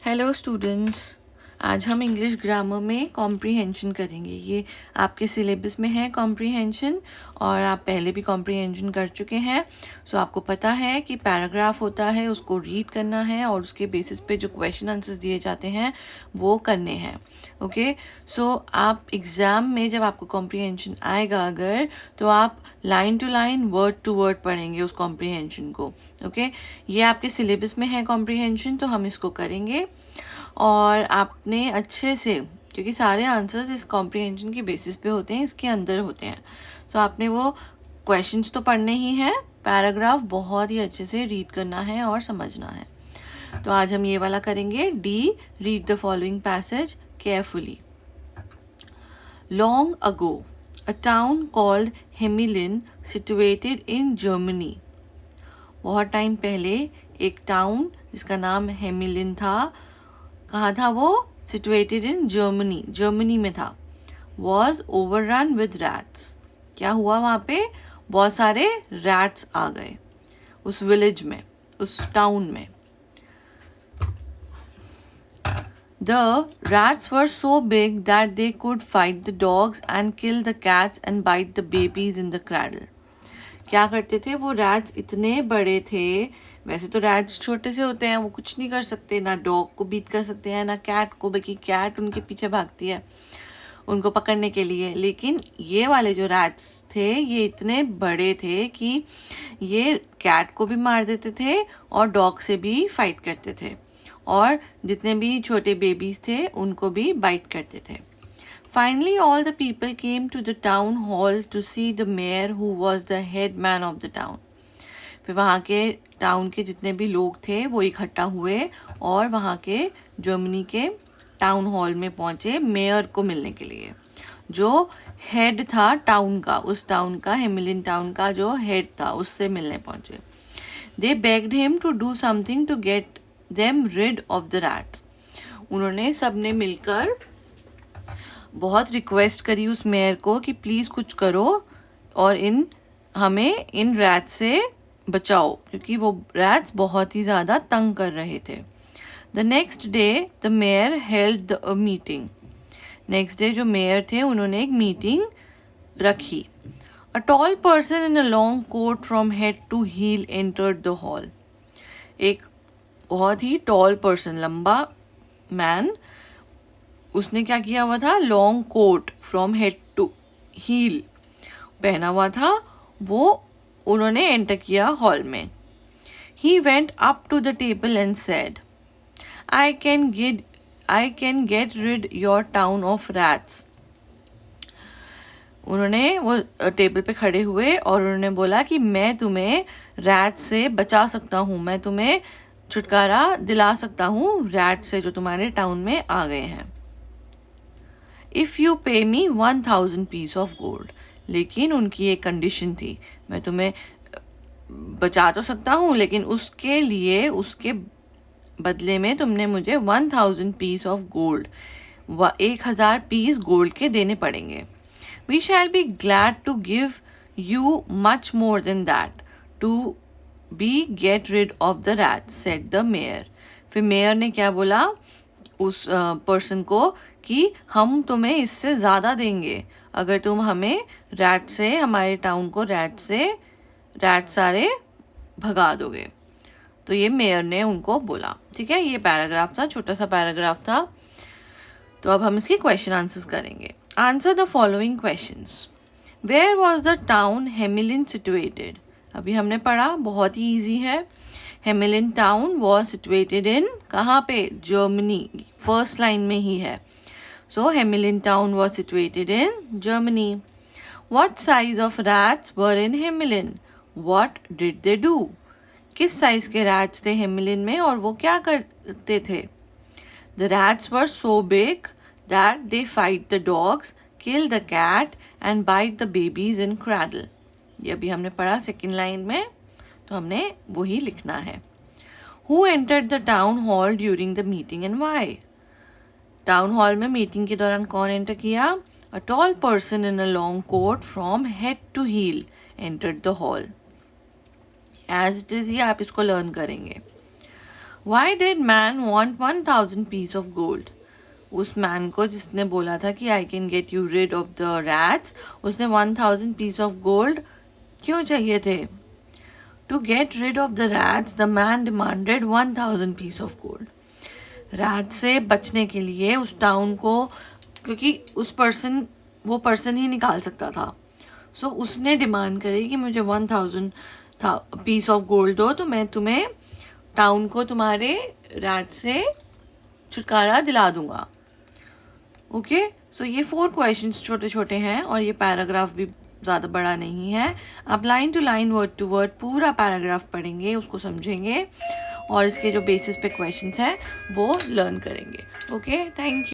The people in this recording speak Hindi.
हेलो स्टूडेंट्स, आज हम इंग्लिश ग्रामर में कॉम्प्रीहेंशन करेंगे। ये आपके सिलेबस में है कॉम्प्रीहेंशन, और आप पहले भी कॉम्प्रीहेंशन कर चुके हैं। सो आपको पता है कि पैराग्राफ होता है, उसको रीड करना है और उसके बेसिस पे जो क्वेश्चन आंसर्स दिए जाते हैं वो करने हैं। ओके, सो आप एग्ज़ाम में जब आपको कॉम्प्रीहेंशन आएगा अगर, तो आप line to line word to word पढ़ेंगे उस कॉम्प्रीहेंशन को। ओके, ये आपके सिलेबस में है कॉम्प्रीहेंशन, तो हम इसको करेंगे। और आपने अच्छे से, क्योंकि सारे आंसर्स इस कॉम्प्रीहेंशन की बेसिस पे होते हैं, इसके अंदर होते हैं, सो आपने वो क्वेश्चंस तो पढ़ने ही हैं, पैराग्राफ बहुत ही अच्छे से रीड करना है और समझना है। तो आज हम ये वाला करेंगे। D, read the following passage carefully. Long ago, a town called Hemelin situated in Germany. बहुत टाइम पहले एक टाउन जिसका नाम हेमिलिन था, कहाँ था वो? सिचुएटेड इन जर्मनी, जर्मनी में था। Was overrun with rats. क्या हुआ वहाँ पे? बहुत सारे रैट्स आ गए उस विलेज में, उस टाउन में। The rats were so big that they could fight the dogs and kill the cats and bite the babies in the cradle. क्या करते थे वो रैट्स? इतने बड़े थे। वैसे तो रैट्स छोटे से होते हैं, वो कुछ नहीं कर सकते, ना डॉग को बीट कर सकते हैं ना कैट को, बल्कि कैट उनके पीछे भागती है उनको पकड़ने के लिए। लेकिन ये वाले जो रैट्स थे ये इतने बड़े थे कि ये कैट को भी मार देते थे और डॉग से भी फाइट करते थे, और जितने भी छोटे बेबीज थे उनको भी बाइट करते थे। Finally, all the people came to the town hall to see the mayor, who was the head man of the town. फिर वहाँ के टाउन के जितने भी लोग थे वो इकट्ठा हुए और वहाँ के जर्मनी के टाउन हॉल में पहुँचे मेयर को मिलने के लिए, जो हेड था टाउन का, उस टाउन का, हेमिलिन टाउन का जो हेड था, उससे मिलने पहुँचे। They begged him to do something to get them rid of the rats. उन्होंने सबने मिलकर बहुत रिक्वेस्ट करी उस मेयर को कि प्लीज़ कुछ करो और हमें इन रैट्स से बचाओ, क्योंकि वो रैट्स बहुत ही ज़्यादा तंग कर रहे थे। The next day the mayor held the meeting. Next day जो मेयर थे उन्होंने एक मीटिंग रखी। A tall person in a long coat from head to heel entered the hall. एक बहुत ही टॉल पर्सन, लंबा मैन, उसने क्या किया हुआ था? Long coat from head to heel पहना हुआ था, वो उन्होंने एंटर किया हॉल में। He went up to the table and said, I can get rid your town of rats. उन्होंने वो टेबल पे खड़े हुए और उन्होंने बोला कि मैं तुम्हें रैट से बचा सकता हूँ, मैं तुम्हें छुटकारा दिला सकता हूँ रैट से जो तुम्हारे टाउन में आ गए हैं। इफ़ यू पे मी 1000 पीस ऑफ गोल्ड। लेकिन उनकी एक कंडीशन थी, मैं तुम्हें बचा तो सकता हूँ, लेकिन उसके लिए, उसके बदले में तुमने मुझे 1000 piece of gold, 1000 piece gold के देने पड़ेंगे। We shall be glad to give you much more than that to be get rid of the rats, said the mayor. फिर मेयर ने क्या बोला उस पर्सन को कि हम तुम्हें इससे ज़्यादा देंगे अगर तुम हमें रैट से, हमारे टाउन को रैट सारे भगा दोगे। तो ये मेयर ने उनको बोला। ठीक है, ये पैराग्राफ था, छोटा सा पैराग्राफ था। तो अब हम इसके क्वेश्चन आंसर्स करेंगे। Answer the following questions. Where was the town Hamelin situated? अभी हमने पढ़ा, बहुत ही ईजी है। Hamelin town was situated in, कहाँ पे? जर्मनी, फर्स्ट लाइन में ही है। So Hemelin town was situated in Germany. What size of rats were in Hemelin? What did they do? किस साइज के rats थे हेमिलिन में और वो क्या करते थे? The rats were so big that they fight the dogs, kill the cat and bite the babies in cradle. ये अभी हमने पढ़ा सेकेंड लाइन में, तो हमने वही लिखना है। Who entered the town hall during the meeting and why? Town hall में मीटिंग के दौरान कौन एंटर किया? A tall person in a long coat from head to heel entered the hall. As it is ही आप इसको लर्न करेंगे। Why did man want 1000 piece of gold? उस मैन को जिसने बोला था कि I can get you rid of the rats, उसने 1000 पीस ऑफ गोल्ड क्यों चाहिए थे? To get rid of the rats the man demanded 1000 piece of gold. Rat से बचने के लिए उस टाउन को, क्योंकि वो पर्सन ही निकाल सकता था, सो उसने डिमांड करी कि मुझे 1000 पीस ऑफ गोल्ड दो तो मैं तुम्हें टाउन को तुम्हारे रैट से छुटकारा दिला दूंगा. ओके, सो ये 4 क्वेश्चंस छोटे छोटे हैं और ये पैराग्राफ भी ज़्यादा बड़ा नहीं है. आप line to line word to word पूरा पैराग्राफ पढ़ेंगे, उसको समझेंगे और इसके जो बेसिस पे क्वेश्चंस हैं वो लर्न करेंगे. Okay, thank you.